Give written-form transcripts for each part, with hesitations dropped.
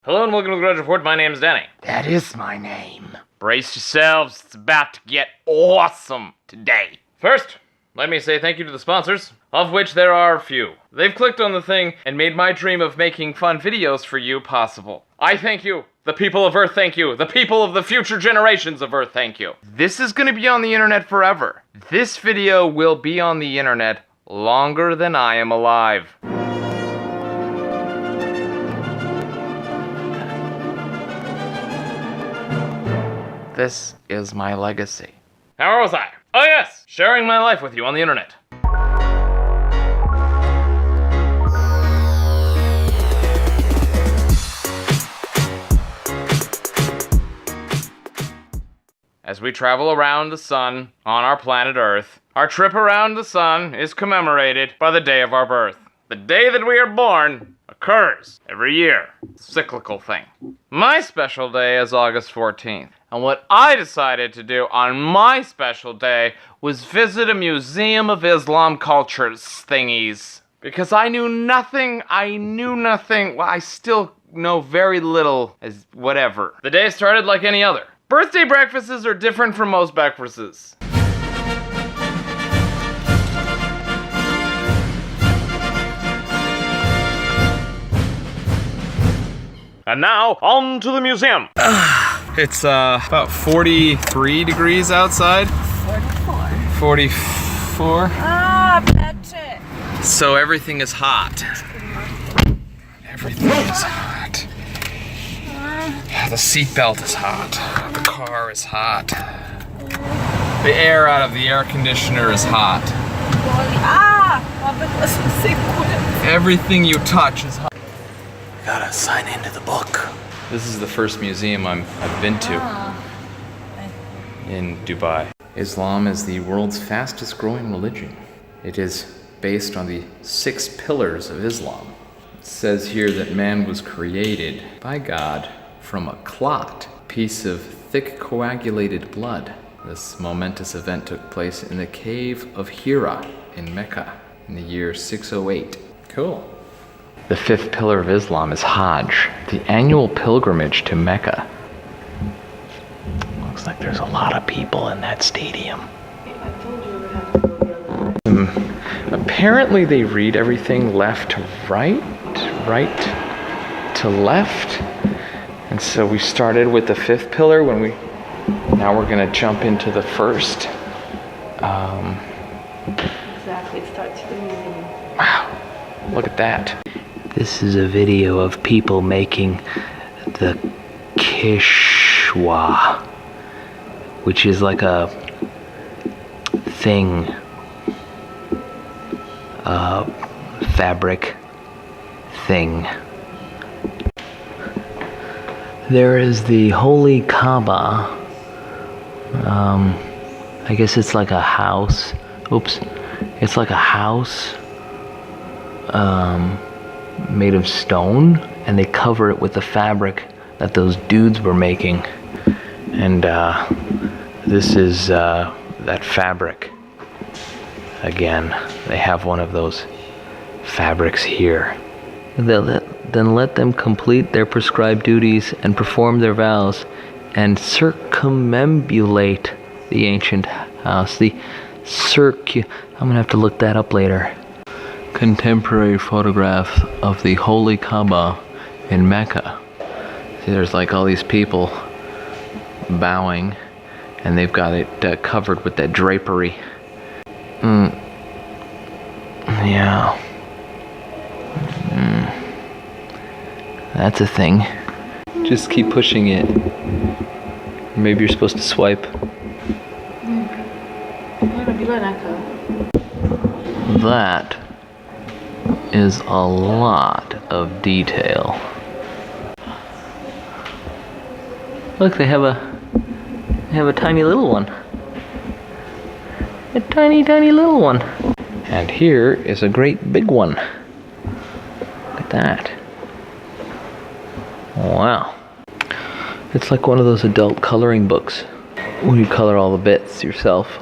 Hello and welcome to the Grudge Report. My name's Danny. That is my name. Brace yourselves, it's about to get awesome today. First, let me say thank you to the sponsors, of which there are a few. They've clicked on the thing and made my dream of making fun videos for you possible. I thank you. The people of Earth thank you. The people of the future generations of Earth thank you. This is gonna be on the internet forever. This video will be on the internet longer than I am alive. This is my legacy. How was I? Oh yes, sharing my life with you on the internet. As we travel around the sun on our planet Earth, our trip around the sun is commemorated by the day of our birth. The day that we are born occurs every year. Cyclical thing. My special day is August 14th. And what I decided to do on my special day was visit a Museum of Islam Cultures thingies. Because I knew nothing, well, I still know very little as whatever. The day started like any other. Birthday breakfasts are different from most breakfasts. And now, on to the museum. It's about 43 degrees outside. 44. Ah, patrzcie. So everything is hot. Everything is hot. The seatbelt is hot. The car is hot. The air out of the air conditioner is hot. Everything you touch is hot. Gotta sign into the book. This is the first museum I've been to in Dubai. Islam is the world's fastest growing religion. It is based on the 6 pillars of Islam. It says here that man was created by God from a clot, piece of thick coagulated blood. This momentous event took place in the cave of Hira in Mecca in the year 608. Cool. The 5th pillar of Islam is Hajj, the annual pilgrimage to Mecca. Looks like there's a lot of people in that stadium. Apparently they read everything left to right, right to left. And so we started with the 5th pillar now we're gonna jump into the first. Exactly, it starts with the museum. Wow, look at that. This is a video of people making the kishwa, which is like a thing, fabric thing. There is the Holy Kaaba. I guess it's like a house. Oops. It's like a house made of stone, and they cover it with the fabric that those dudes were making. And this is that fabric. Again, they have one of those fabrics here. Then let them complete their prescribed duties and perform their vows and circumambulate the ancient house. I'm gonna have to look that up later. Contemporary photograph of the Holy Kaaba in Mecca. See, there's like all these people bowing, and they've got it covered with that drapery. Yeah. That's a thing. Just keep pushing it. Maybe you're supposed to swipe. That is a lot of detail. Look, they have a tiny little one. A tiny little one. And here is a great big one. Look at that. Wow. It's like one of those adult coloring books where you color all the bits yourself.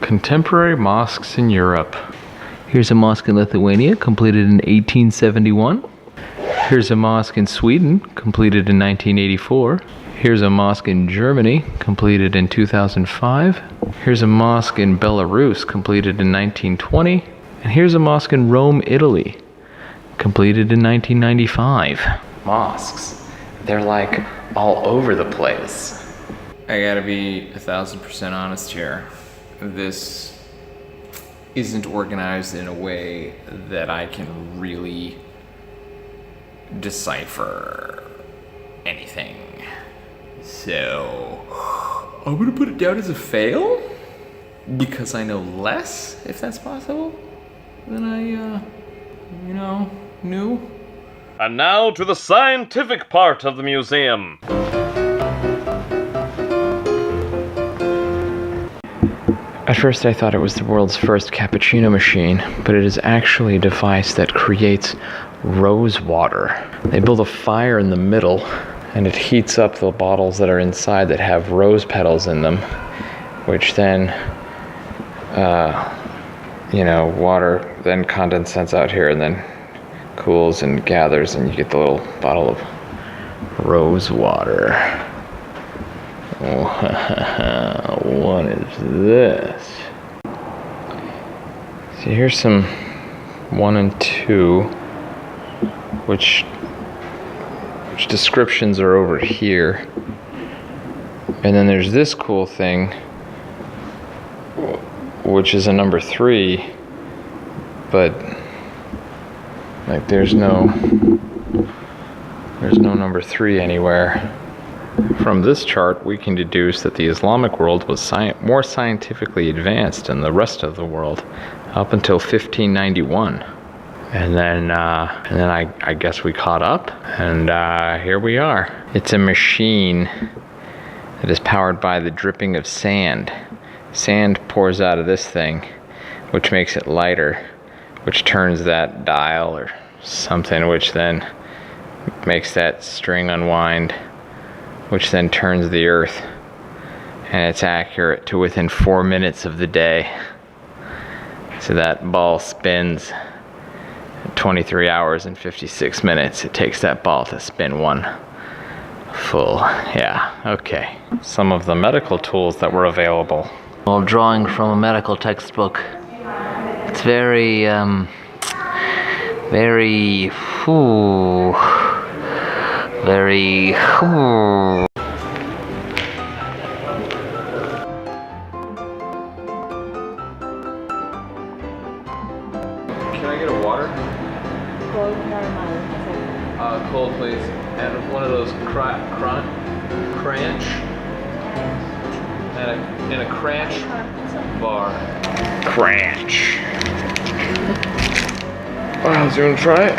Contemporary mosques in Europe. Here's a mosque in Lithuania, completed in 1871. Here's a mosque in Sweden, completed in 1984. Here's a mosque in Germany, completed in 2005. Here's a mosque in Belarus, completed in 1920. And here's a mosque in Rome, Italy, completed in 1995. Mosques, they're like all over the place. I gotta be 1,000% honest here. This isn't organized in a way that I can really decipher anything. So, I'm gonna put it down as a fail because I know less, if that's possible, than I, knew. And now to the scientific part of the museum. At first I thought it was the world's first cappuccino machine, but it is actually a device that creates rose water. They build a fire in the middle, and it heats up the bottles that are inside that have rose petals in them, which then, water then condensates out here and then cools and gathers, and you get the little bottle of rose water. What is this? So here's some 1 and 2, which descriptions are over here. And then there's this cool thing, which is a number 3, but like there's no number 3 anywhere. From this chart, we can deduce that the Islamic world was more scientifically advanced than the rest of the world up until 1591. And then I guess we caught up, and here we are. It's a machine that is powered by the dripping of sand. Sand pours out of this thing, which makes it lighter, which turns that dial or something, which then makes that string unwind, which then turns the earth, and it's accurate to within 4 minutes of the day. So that ball spins 23 hours and 56 minutes. It takes that ball to spin one full. Yeah, okay. Some of the medical tools that were available. Well, drawing from a medical textbook. It's very, very, Can I get a water? Cold, please. And one of those cranch. And a cranch bar. Cranch. Wow, so you wanna try it?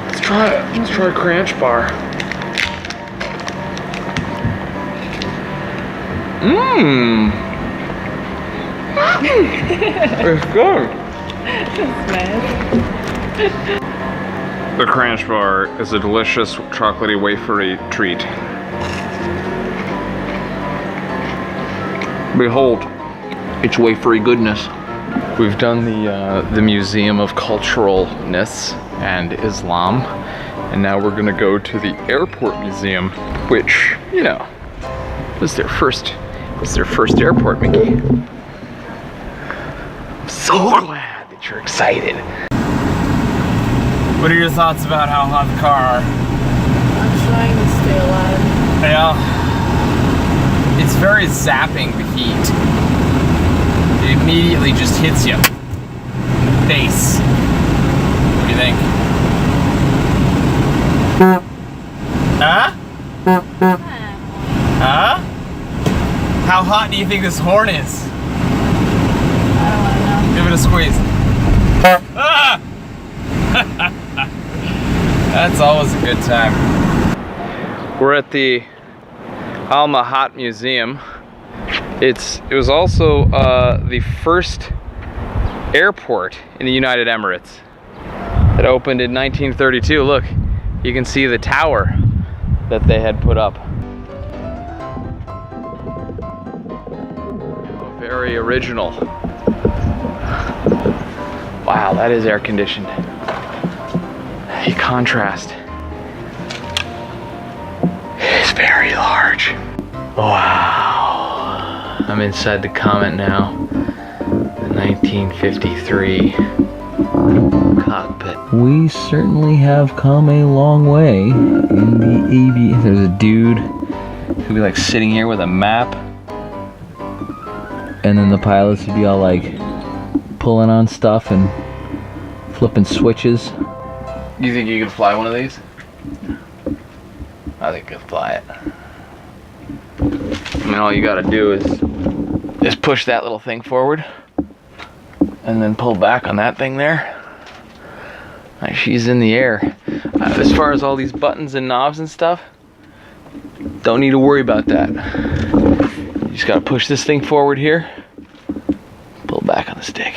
Let's try it. Let's try a cranch bar. Mmm. It's good. The Crunch Bar is a delicious chocolatey wafery treat. Behold, its wafery goodness. We've done the Museum of Culturalness and Islam, and now we're gonna go to the Airport Museum, which, was their first airport, Mickey. I'm so glad that you're excited. What are your thoughts about how hot the car are? I'm trying to stay alive. Yeah. It's very zapping, the heat. It immediately just hits you in the face. What do you think? Huh? Huh? How hot do you think this horn is? I don't know. Give it a squeeze. Ah! That's always a good time. We're at the Al Mahat Museum. It was also the first airport in the United Emirates. It opened in 1932. Look, you can see the tower that they had put up. Very original. Wow, that is air conditioned. You contrast very large. Wow. I'm inside the Comet now. The 1953 cockpit. We certainly have come a long way in the AV. There's a dude who'd be like sitting here with a map. And then the pilots would be all like pulling on stuff and flipping switches. You think you could fly one of these? I think you could fly it. I mean, all you gotta do is push that little thing forward and then pull back on that thing there. Like, she's in the air. As far as all these buttons and knobs and stuff, don't need to worry about that. You just gotta push this thing forward here, pull back on the stick.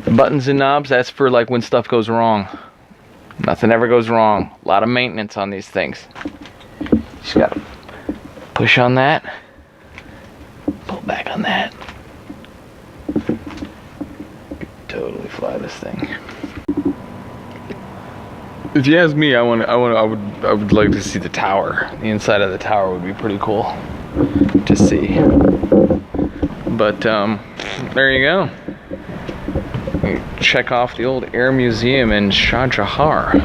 The buttons and knobs, that's for like when stuff goes wrong. Nothing ever goes wrong. A lot of maintenance on these things. Just gotta push on that, pull back on that. Totally fly this thing. If you ask me, I would like to see the tower. The inside of the tower would be pretty cool to see. But there you go. Check off the old Air Museum in Shah Jahan.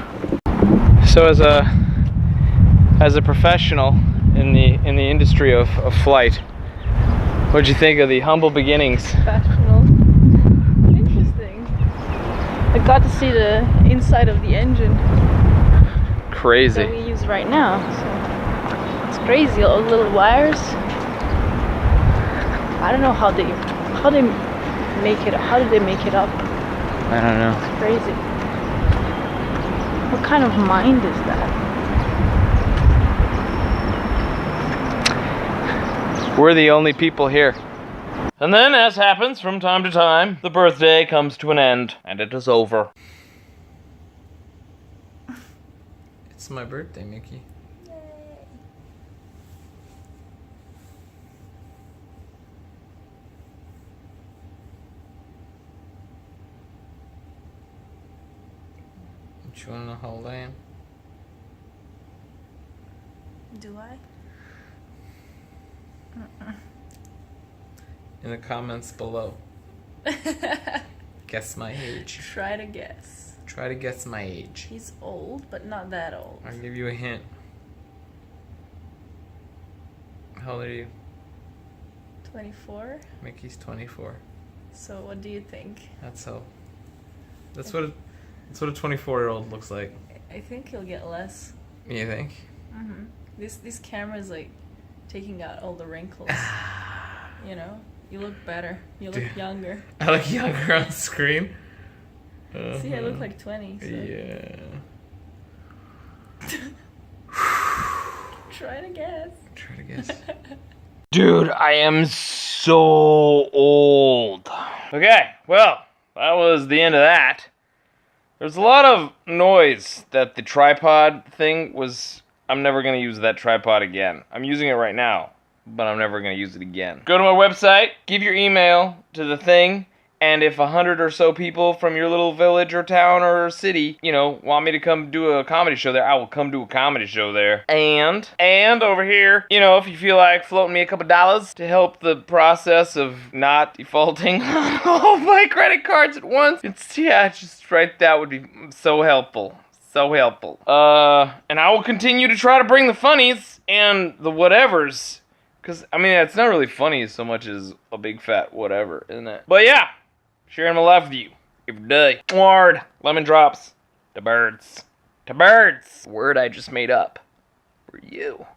So as a professional in the industry of flight, what'd you think of the humble beginnings? Professional. Interesting. I got to see the inside of the engine Crazy. that we use right now. So it's crazy. All the little wires. I don't know how they make it. How did they make it up? I don't know. It's crazy. What kind of mind is that? We're the only people here. And then, as happens from time to time, the birthday comes to an end, and it is over. It's my birthday, Mickey. Do you wanna know how old I am? Do I? In the comments below. Guess my age. Try to guess. Try to guess my age. He's old, but not that old. I'll give you a hint. How old are you? 24? Mickey's 24. So what do you think? That's how. That's what a 24-year-old looks like. I think he'll get less. You think? Mm-hmm. This camera is like taking out all the wrinkles. You know? You look better. You look younger. I look younger on screen. See, I look like 20. So. Yeah. Try to guess. Try to guess. Dude, I am so old. Okay, well, that was the end of that. There's a lot of noise that the tripod thing was. I'm never going to use that tripod again. I'm using it right now, but I'm never going to use it again. Go to my website, give your email to the thing, and if 100 or so people from your little village or town or city, want me to come do a comedy show there, I will come do a comedy show there. And over here, if you feel like floating me a couple dollars to help the process of not defaulting on all my credit cards at once, just right, that would be so helpful. So helpful. And I will continue to try to bring the funnies and the whatevers. Because, it's not really funny so much as a big fat whatever, isn't it? But yeah, sharing my life with you every day. Word. Lemon drops. To birds. To birds. Word I just made up. For you.